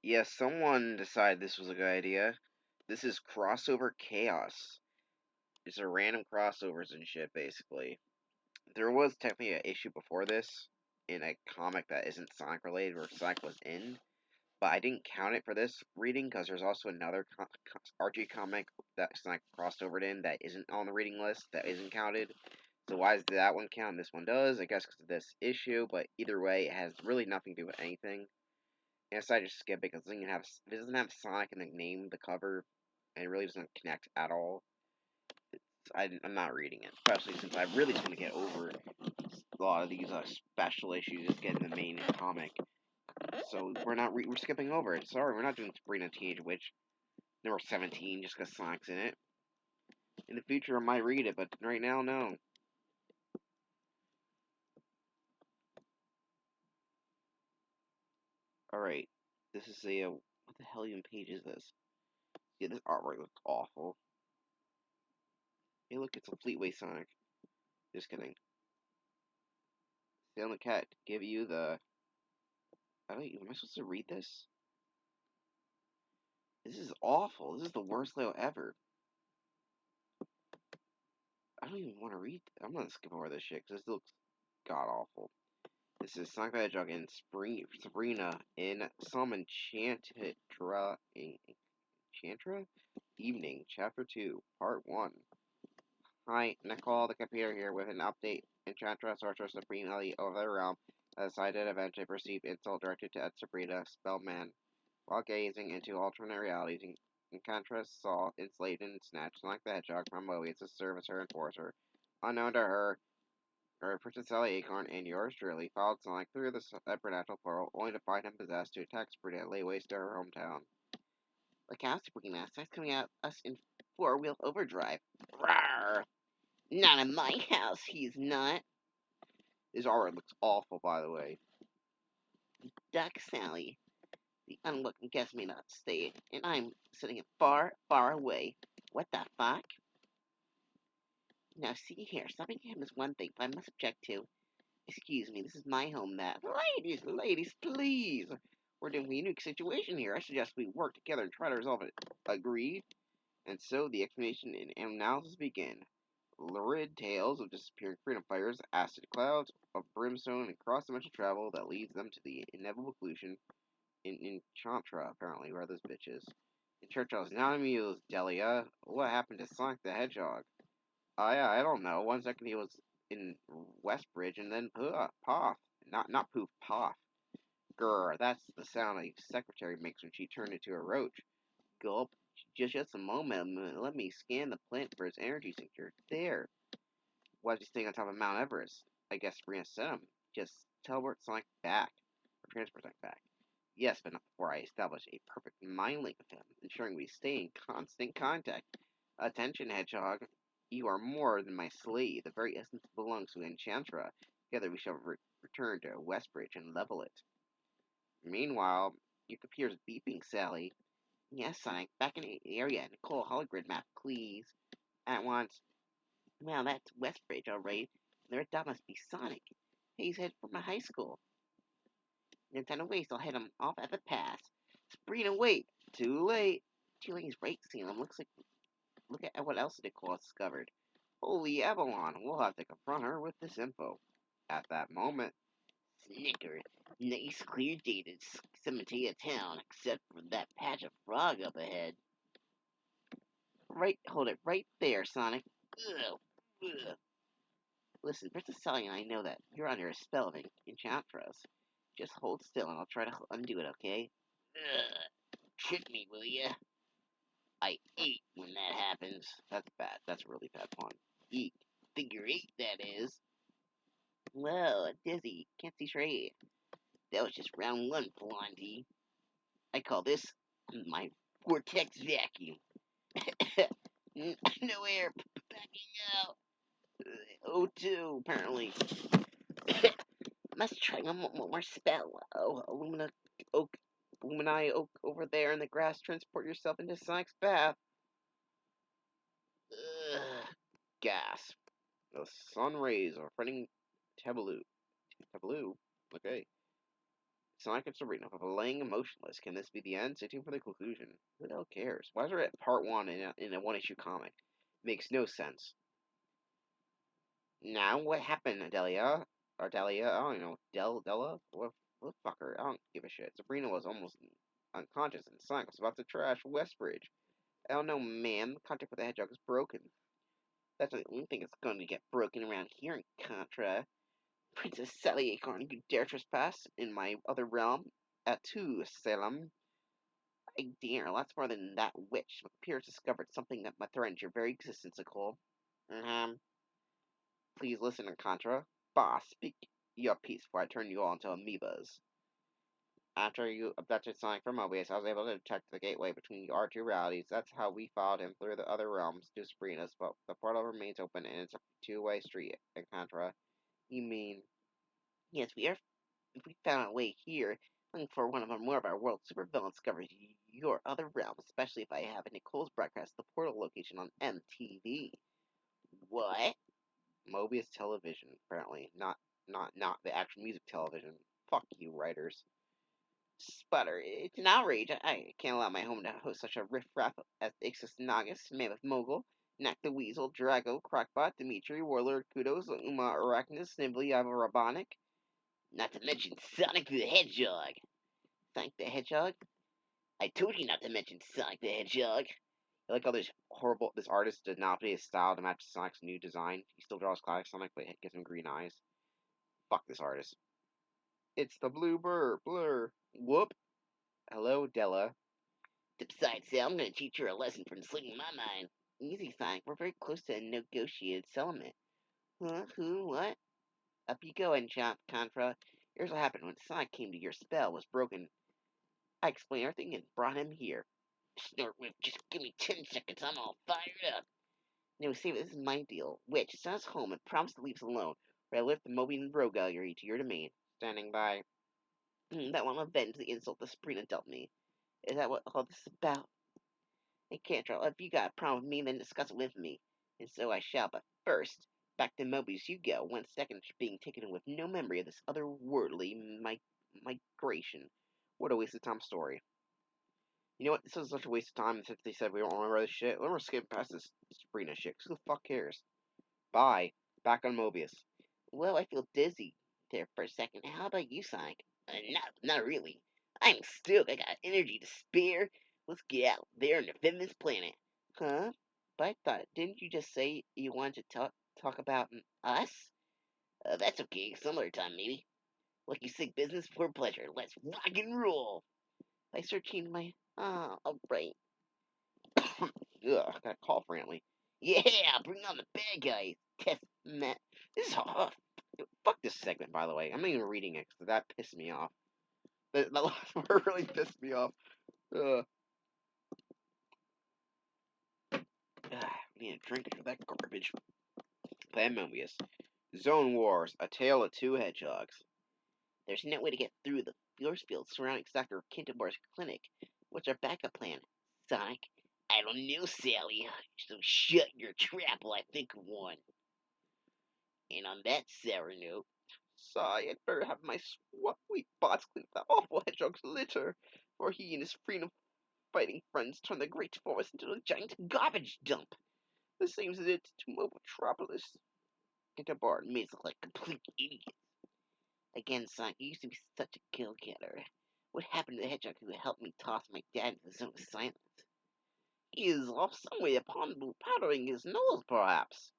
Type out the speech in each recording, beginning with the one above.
Yeah, someone decided this was a good idea. This is crossover chaos. It's a random crossovers and shit, basically. There was technically an issue before this in a comic that isn't Sonic related, where Sonic was in, but I didn't count it for this reading because there's also another Archie comic that Sonic crossed over in that isn't on the reading list, that isn't counted. So why does that one count and this one does? I guess because of this issue, but either way, it has really nothing to do with anything. And I decided to skip it because it doesn't have Sonic in the name, the cover, and it really doesn't connect at all. I'm not reading it, especially since I really just want to get over a lot of these special issues, just getting the main comic. So we're skipping over it. Sorry, we're not doing Sabrina Teenage Witch number 17 just because Sonic's in it. In the future, I might read it, but right now, no. Alright, this is what the hell even page is this? Yeah, this artwork looks awful. Hey, look, it's a Fleetway Sonic. Just kidding. Stay on the cat. Give you the. I don't even. Am I supposed to read this? This is awful. This is the worst layout ever. I don't even want to read. I'm gonna skip over this shit because this looks god awful. This is Sonic the Hedgehog and Sabrina in some Enchantra Evening, Chapter 2, Part 1. Hi, Nicole, the computer here with an update. Enchantress Sorceress supremely over the realm has decided eventually perceived insult directed to Sabrina, Spellman. While gazing into alternate realities, Enchantress saw enslaved and snatched Sonic the Hedgehog from Mobius to serve as her enforcer. Unknown to her, Princess Sally Acorn and yours truly followed Sonic through the supernatural portal, only to find him possessed to attack Sabrina and lay waste to her hometown. Look out, Sabrina! Sonic's coming at us in four-wheel overdrive. Rawr! Not in my house, he's not. His artwork looks awful, by the way. Duck Sally. The unlooking guest may not stay, and I'm sitting far, far away. What the fuck? Now, see here, stopping him is one thing, but I must object to. Excuse me, this is my home that. Ladies, please! We're in a unique situation here. I suggest we work together and try to resolve it. Agreed? And so the explanation and analysis begin. Lurid tales of disappearing freedom fighters, acid clouds, of brimstone, and cross-dimensional travel that leads them to the inevitable conclusion in Enchantra, apparently, where are those bitches? In Churchill's not amused, Delia. What happened to Sonic the Hedgehog? I don't know. One second he was in Westbridge, and then Poff. Not poof, Poff. Grr, that's the sound a secretary makes when she turned into a roach. Gulp. Just a moment. Let me scan the plant for its energy signature. There. Why is he staying on top of Mount Everest? I guess Sabrina sent him. Just teleport Sonic back. Or transport Sonic back. Yes, but not before I establish a perfect mind link with him, ensuring we stay in constant contact. Attention, Hedgehog. You are more than my slave. The very essence belongs to Enchantra. Together we shall return to Westbridge and level it. Meanwhile, your computer's beeping, Sally. Yes, Sonic. Back in the area. Nicole, hologrid map, please. At once. Well, that's Westbridge, all right. That must be Sonic. He's headed for my high school. No time to waste. I'll head him off at the pass. Sabrina, wait. Too late. Too late. He's right, seeing him. Look at what else Nicole has discovered. Holy Avalon. We'll have to confront her with this info. At that moment, Snicker. Nice clear day to cemetery town, except for that patch of frog up ahead. Right, hold it right there, Sonic. Ugh, ugh. Listen, Princess Sally and I know that you're under a spell of Enchantress. Just hold still and I'll try to undo it, okay? Ugh. Trick me, will ya? I eat when that happens. That's bad. That's a really bad pun. Eat. Figure eight, that is. Whoa, dizzy. Can't see straight. That was just round one, Blondie. I call this my vortex vacuum. No air backing out. O2, apparently. Must try one more spell. Oh, Illumini Oak over there in the grass. Transport yourself into Sonic's bath. Ugh. Gasp. The sun rays are fronting Taboo. Taboo? Okay. Sonic and Sabrina, laying motionless. Can this be the end? Stay tuned for the conclusion. Who the hell cares? Why is there at part one in a one-issue comic? Makes no sense. Now, what happened, Delia? Or Delia? I don't know. Della? What fucker? I don't give a shit. Sabrina was almost unconscious, and Sonic was about to trash Westbridge. I don't know, ma'am. The contact with the Hedgehog is broken. That's the only thing that's going to get broken around here in Contra. Princess Sally Acorn, you dare trespass in my other realm? Atu, Salem. I dare. Lots more than that witch. McPears discovered something that might threaten your very existence, Nicole. Please listen, Contra. Boss, speak your piece before I turn you all into amoebas. After you abducted Sonic from Mobius, I was able to detect the gateway between our two realities. That's how we followed him through the other realms to Sabrina's, but the portal remains open and it's a two-way street, Contra. You mean... Yes, if we found a way here, looking for one of our more of our world supervillains discovers your other realm, especially if I have Nicole's broadcast the portal location on MTV. What? Mobius television, apparently. Not the actual music television. Fuck you, writers. Sputter, it's an outrage. I can't allow my home to host such a riffraff as Ixis Nagus, Mammoth Mogul, Knack the Weasel, Drago, Crackbot, Dimitri, Warlord, Kudos, Uma Arachnus, Snively, Ava Rabonic. Not to mention Sonic the Hedgehog. Sonic the Hedgehog? I told you not to mention Sonic the Hedgehog. I like how this artist did not update his style to match Sonic's new design. He still draws classic Sonic, but it gives him green eyes. Fuck this artist. It's the blue blur. Whoop. Hello, Della. Besides, Sal, I'm gonna teach her a lesson from sleeping my mind. Easy, Sonic. We're very close to a negotiated settlement. Huh? Who? What? Up you go, Enchant Contra. Here's what happened when Sonic came to your spell was broken. I explained everything and brought him here. Snortwhip, just give me 10 seconds. I'm all fired up. Now, see, this is my deal. Witch, send us home and promise to leave us alone, or I lift the Moby and Rogue Gallery to your domain. Standing by. That won't avenge the insult the Sabrina dealt me. Is that what all this is about? I can't tell. If you got a problem with me, then discuss it with me. And so I shall, but first, back to Mobius you go. 1 second being taken with no memory of this otherworldly migration. What a waste of time story. You know what? This is such a waste of time since they said we don't remember this shit. Let me skip past this Sabrina shit. Who the fuck cares? Bye. Back on Mobius. Well, I feel dizzy there for a second. How about you, Sonic? Not really. I'm stoked. I got energy to spare. Let's get out there and defend this planet. Huh? But I thought, didn't you just say you wanted to talk about us? That's okay. Some other time, maybe. Like you say, business for pleasure. Let's rock and roll. I start changing my. Alright. Ugh, I got a cough randomly. Yeah, bring on the bad guys. Test Matt. This is hard. Fuck this segment, by the way. I'm not even reading it because that pissed me off. That last part really pissed me off. Ugh. I need a drink of that garbage. Mobius. Zone Wars, A Tale of Two Hedgehogs. There's no way to get through the force field surrounding Dr. Kintabor's clinic. What's our backup plan? Sonic? I don't know, Sally. So shut your trap while I think of one. And on that sour note, sigh, I'd better have my sweet bots clean that awful hedgehog's litter, for he and his freedom fighting friends turned the great forest into a giant garbage dump. The same as it did to Mobotropolis. Kintabar made us look like complete idiots. Again, Sonic, you used to be such a go-getter. What happened to the hedgehog who helped me toss my dad into the zone of silence? He is off somewhere powdering his nose, perhaps.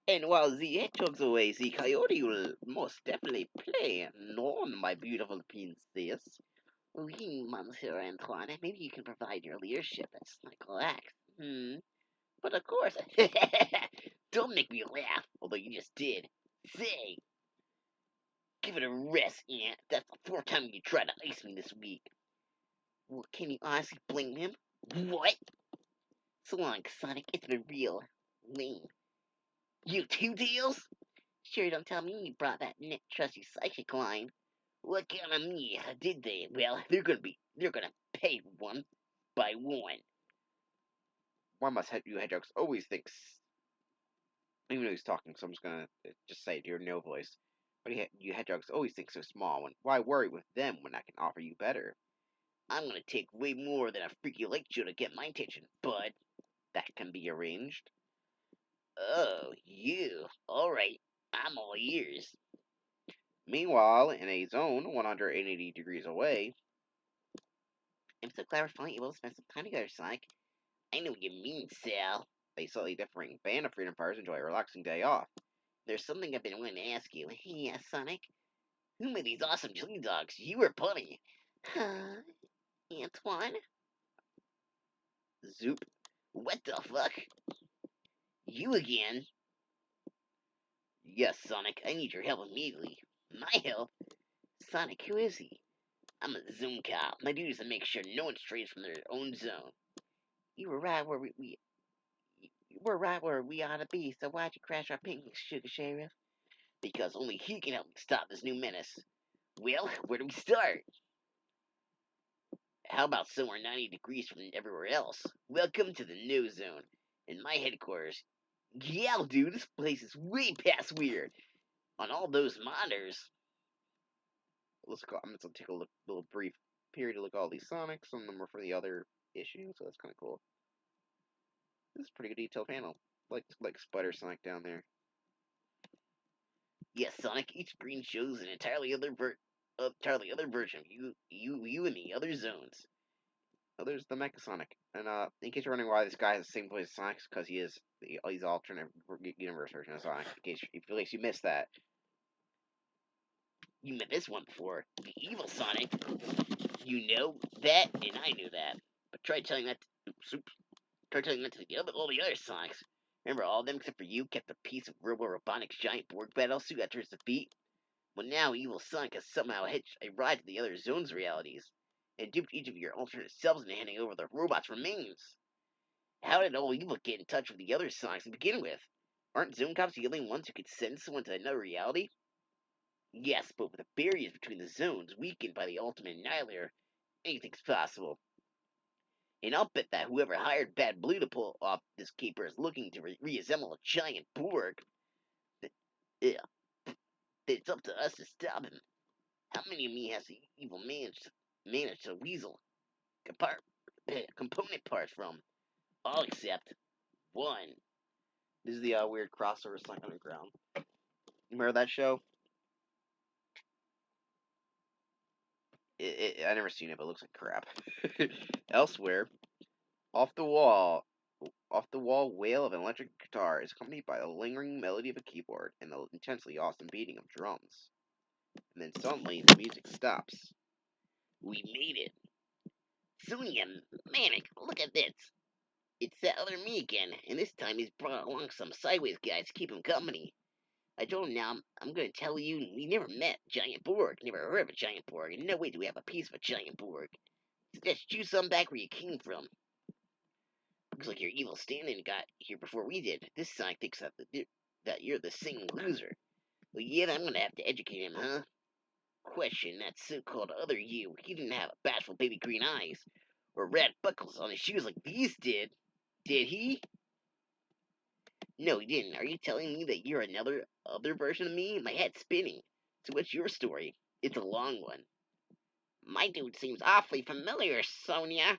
And while the hedgehog's away, the coyote will most definitely play. No, my beautiful princess. Oui, Monsieur Antoine, maybe you can provide your leadership at Snickle But of course, don't make me laugh, although you just did. Say, give it a rest, Aunt. That's the fourth time you tried to ice me this week. Well, can you honestly blame him? What? So long, Sonic. It's been real lame. You two deals? Sure, don't tell me you brought that Nick Trusty psychic line. Look on me, did they? Well, they're gonna pay one by one. Why must you hedgehogs always think? Even though he's talking, so I'm just gonna just say it to your no voice. But you hedgehogs always think so small. Why worry with them when I can offer you better? I'm gonna take way more than a freaky lake show to get my attention, but that can be arranged. Oh, you. Alright, I'm all ears. Meanwhile, in a zone 180 degrees away, I'm so glad we're finally able to spend some time together, Sonic. I know what you mean, Sal. A slightly differing band of freedom fighters enjoy a relaxing day off. There's something I've been wanting to ask you. Yeah, Sonic? Who made these awesome chili dogs? You or Bunny? Huh? Antoine? Zoop. What the fuck? You again? Yes, Sonic, I need your help immediately. My help? Sonic, who is he? I'm a Zoom cop. My duty is to make sure no one strays from their own zone. You were right where we're right where we ought to be, so why'd you crash our picnic, Sugar Sheriff? Because only he can help me stop this new menace. Well, where do we start? How about somewhere 90 degrees from everywhere else? Welcome to the no zone. In my headquarters. Yeah, dude, this place is way past weird. On all those monitors. Let's go. I'm gonna take a look, little brief period to look at all these Sonics. Some of them are for the other issue, so that's kind of cool. This is a pretty good detailed panel. Like Spider Sonic down there. Yes, Sonic. Each screen shows an entirely other version of you, and the other zones. Oh, there's the Mecha Sonic. And in case you're wondering why this guy has the same voice as Sonic, because he's alternate universe version of Sonic. In case you missed that, you met this one before. The evil Sonic. You know that, and I knew that. But try telling that. Try telling that to all the other Sonics. Remember, all of them except for you kept a piece of Robo Robotnik's giant Borg battle suit after his defeat. Well, now Evil Sonic has somehow hitched a ride to the other zones' realities, and duped each of your alternate selves into handing over the robot's remains. How did all evil get in touch with the other Sonics to begin with? Aren't Zone Cops the only ones who could send someone to another reality? Yes, but with the barriers between the zones weakened by the Ultimate Annihilator, anything's possible. And I'll bet that whoever hired Bad Blue to pull off this caper is looking to reassemble a giant Borg. That, yeah, it's up to us to stop him. How many of me has the evil managed to weasel compart, component parts from? I'll accept one. This is the weird crossover Sonic Underground. Remember that show? I never seen it, but it looks like crap. Elsewhere, off the wall, off the wall wail of an electric guitar is accompanied by the lingering melody of a keyboard and the intensely awesome beating of drums. And then suddenly the music stops. We made it. Sonia, Manic, look at this. It's that other me again, and this time he's brought along some sideways guys to keep him company. I told him now I'm going to tell you we never met Giant Borg, never heard of a Giant Borg, and no way do we have a piece of a Giant Borg. Let's choose some back where you came from. Looks like your evil stand-in got here before we did. This Sonic thinks that you're the same loser. Well, yeah, I'm going to have to educate him, huh? Question, that so-called other you, he didn't have bashful baby green eyes, or red buckles on his shoes like these did. Did he? No, he didn't. Are you telling me that you're another other version of me? My head's spinning. So what's your story? It's a long one. My dude seems awfully familiar, Sonia.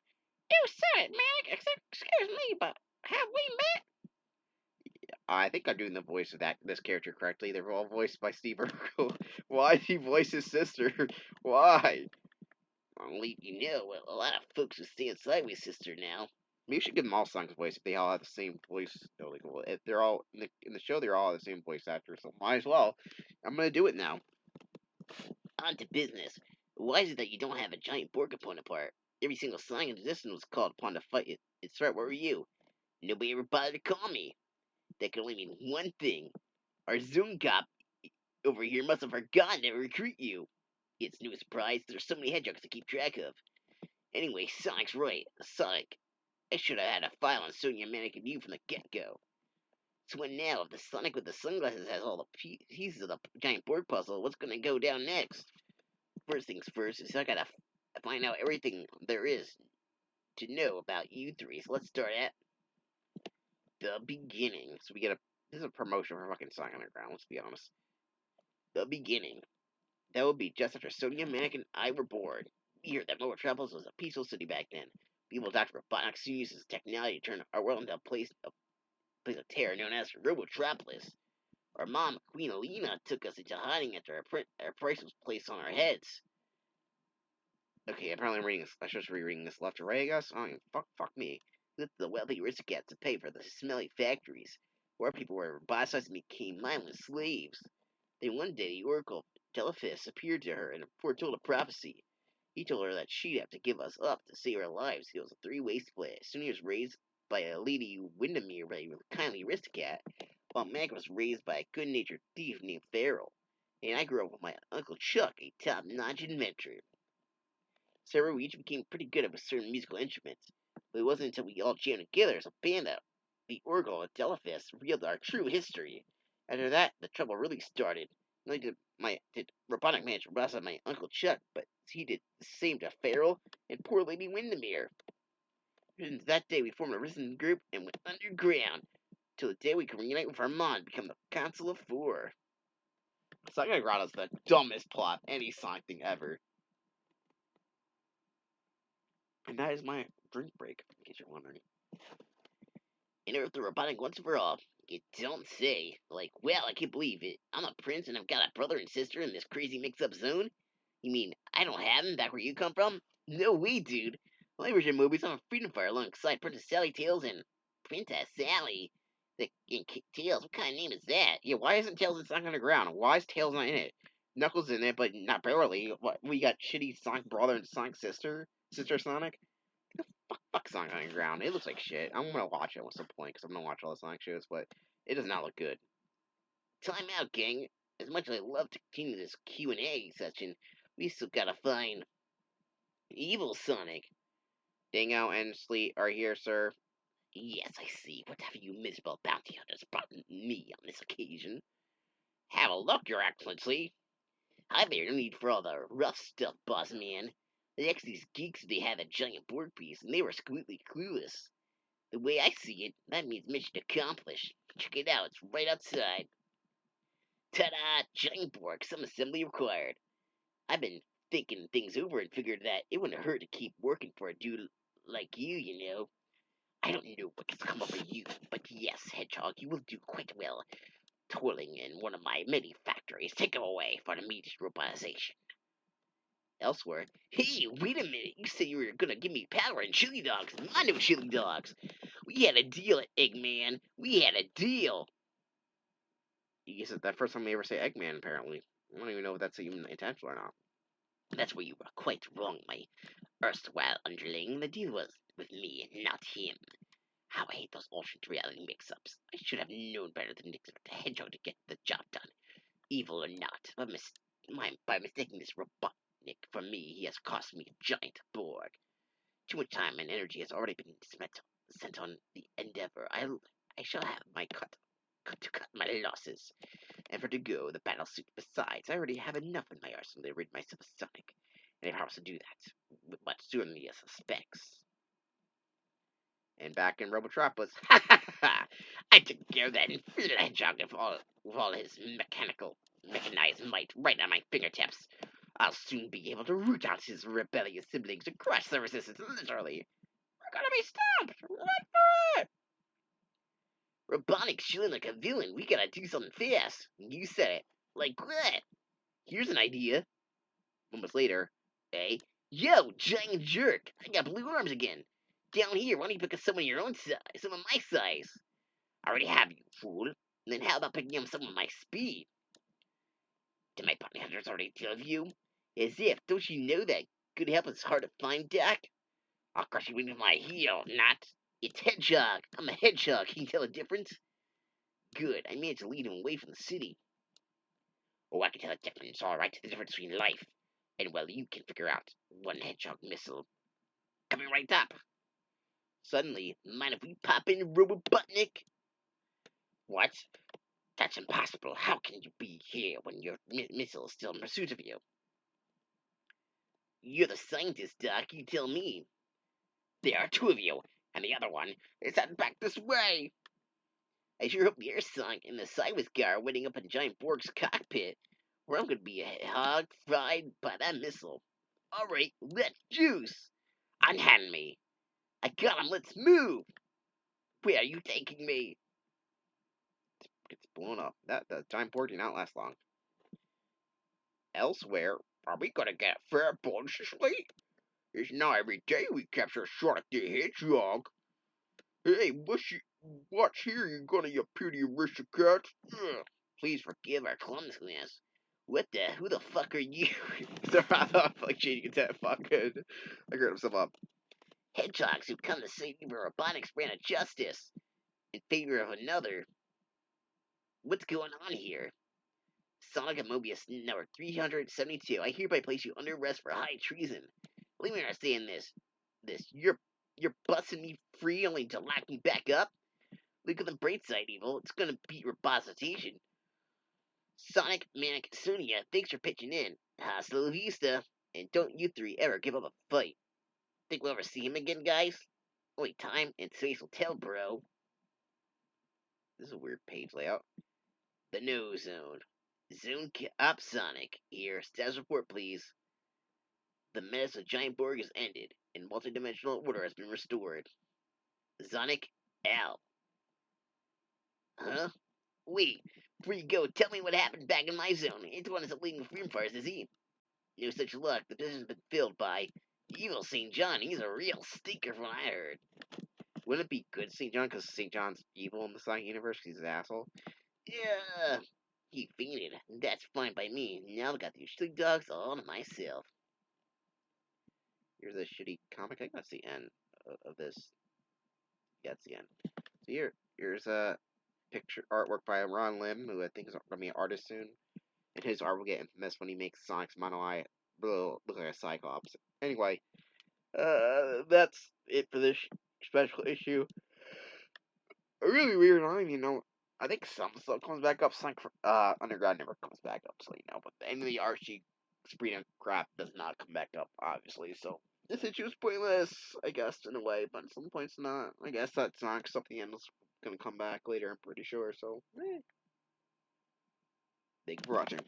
You said it, man. Excuse me, but have we met? I think I'm doing the voice of this character correctly. They're all voiced by Steve Urkel. Why did he voice his sister? Why? I'll leave you know, well, a lot of folks who stand sideways sister now. Maybe we should give them all songs voice if they all have the same voice. Like, well, if they're all in the show, they're all the same voice actor, so might as well. I'm gonna do it now. On to business. Why is it that you don't have a giant Borg component part? Every single Sonic in existence was called upon to fight its threat. Where were you? Nobody ever bothered to call me. That can only mean one thing. Our Zoom cop over here must have forgotten to recruit you. It's no surprise there's so many hedgehogs to keep track of. Anyway, Sonic's right. Sonic, I should have had a file on Sonia Manic and you from the get-go. So what now? If the Sonic with the sunglasses has all the pieces of the giant Borg puzzle, what's gonna go down next? First things first is I gotta find out everything there is to know about you three. So let's start at the beginning. So we get this is a promotion for fucking Sonic Underground. Let's be honest. The beginning. That would be just after Sodium, Manic, and I were born. We heard that Metropolis was a peaceful city back then. People Dr. Robotnik uses technology to turn our world into a place of terror known as Robotropolis. Our mom, Queen Alina, took us into hiding after our price was placed on our heads. Okay, apparently I'm reading this. I should be reading this left to right, I guess. I don't fuck me. Let the wealthy rich get to pay for the smelly factories. Where people were roboticized and became mindless slaves. Then one day the Oracle Telephus appeared to her and foretold a prophecy. He told her that she'd have to give us up to save our lives. It was a three-way split. Soon he was raised by a lady Windermere by a kindly aristocrat, while Meg was raised by a good-natured thief named Farrell. And I grew up with my Uncle Chuck, a top-notch inventor. So we each became pretty good at certain musical instruments, but it wasn't until we all jammed together as a band that the Oracle and Telephus revealed our true history. After that, the trouble really started. Not only did Robotic manage to rouse out my Uncle Chuck, but he did the same to Farrell and poor Lady Windermere. Since that day, we formed a resistance group and went underground till the day we could reunite with our mom and become the Council of Four. So Underground is the dumbest plot of any Sonic thing ever. And that is my drink break, in case you're wondering. Interrupt the robotic once for all. You don't say. Like, well, I can't believe it. I'm a prince and I've got a brother and sister in this crazy mix-up zone? You mean I don't have them back where you come from? No way, dude. When I original movies, I'm a freedom fighter alongside Princess Sally Tails and Princess Sally. Tails, what kind of name is that? Yeah, why isn't Tails in Sonic Underground? Why is Tails not in it? Knuckles in it, but not barely. What? We got shitty Sonic brother and Sonic sister Sonic. Fuck Sonic Underground. It looks like shit. I'm gonna watch it. What's the point? Because I'm gonna watch all the Sonic shows, but it does not look good. Time out, gang. As much as I love to continue this Q&A session, we still gotta find evil Sonic. Dingo and Sleet are here, sir. Yes, I see. What have you miserable bounty hunters brought me on this occasion? Have a look, Your Excellency. I bear no need for all the rough stuff, boss man. The next these geeks, they had a giant board piece, and they were completely clueless. The way I see it, that means mission accomplished. Check it out, it's right outside. Ta-da! Giant board, some assembly required. I've been thinking things over and figured that it wouldn't hurt to keep working for a dude like you know. I don't know what has come over you, but yes, Hedgehog, you will do quite well toiling in one of my many factories. Take him away for immediate robotization. Elsewhere, hey, wait a minute, you said you were gonna give me power and chili dogs. I know chili dogs. We had a deal at Eggman. We had a deal. I guess it's the first time we ever say Eggman, apparently. I don't even know if that's even intentional or not. That's where you were quite wrong, my erstwhile underling. The deal was with me, not him. How I hate those alternate reality mix-ups. I should have known better than to expect the hedgehog to get the job done. Evil or not, by mistaking this Robotnik for me, he has cost me a giant Borg. Too much time and energy has already been spent on the endeavor. I shall have my cut my losses. And for to go, the battle suit. Besides, I already have enough in my arsenal to rid myself of Sonic. And if I was to do that, much sooner than he suspects. And back in Robotropolis, ha ha ha! I took care of that infernal hedgehog with all his mechanized might right on my fingertips. I'll soon be able to root out his rebellious siblings and crush their resistance, literally. We're gonna be stopped! Run for it! Robotic's shooting like a villain. We gotta do something fast. You said it. Like what? Here's an idea. Moments later, eh? Yo, giant jerk! I got blue arms again. Down here, why don't you pick up someone your own size? Some of my size. I already have you, fool. And then how about picking up someone of my speed? Did my bounty hunters already tell you? As if, don't you know that good help is hard to find, Doc? I'll crush you with my heel, not. It's Hedgehog. I'm a hedgehog. Can you tell the difference? Good. I managed to lead him away from the city. Oh, I can tell the difference, all right. The difference between life and, well, you can figure out one hedgehog missile. Coming right up. Suddenly, mind if we pop in, Robotnik? What? That's impossible. How can you be here when your missile is still in pursuit of you? You're the scientist, Doc. You tell me. There are two of you, and the other one is heading back this way. I sure hope the air sunk and the Cybus car waiting up in Giant Borg's cockpit. Or I'm gonna be a hog fried by that missile. Alright, let's juice! Unhand me! I got him, let's move! Where are you taking me? It's blown up. That time port did not last long. Elsewhere, are we gonna get a fair bonus this week? It's not every day we capture Sonic the Hedgehog. Hey, what's here, you gonna, you pretty aristocrats? Ugh. Please forgive our clumsiness. Who the fuck are you? Sorry, I thought like changing it to fucking. I heard himself up. Hedgehogs who come to save a robotics brand of justice in favor of another. What's going on here? Sonic and Mobius number 372. I hereby place you under arrest for high treason. Let me understand this. You're busting me free only to lock me back up? Look at the bright side, Evil. It's gonna beat reposition. Sonic, Manic, Sonia, thanks for pitching in. Hasta la vista. And don't you three ever give up a fight. Think we'll ever see him again, guys? Only time and space will tell, bro. This is a weird page layout. The No Zone. Zone up, Sonic. Here, status report, please. The menace of Giant Borg is ended, and multidimensional order has been restored. Sonic, out. Huh? Wait, before you go, tell me what happened back in my zone. Antoine isn't leading freedom fires, is he? No such luck. The position's been filled by evil St. John. He's a real stinker from what I heard. Wouldn't it be good St. John because St. John's evil in the Sonic universe? He's an asshole. Yeah, he fainted. That's fine by me. Now I got these sleep dogs all to myself. Here's a shitty comic. I think that's the end of this. Yeah, it's the end. So here's a picture artwork by Ron Lim, who I think is going to be an artist soon. And his art will get infamous when he makes Sonic's mono eye look like a Cyclops. Anyway, that's it for this special issue. Really weird. I don't even know. I think some stuff comes back up. Sonic Underground never comes back up, so you know. But any of the Archie Sabrina crap does not come back up, obviously. So this issue is pointless, I guess, in a way. But at some points not. I guess that Sonic stuff at the end is gonna come back later. I'm pretty sure. So, thank you for watching.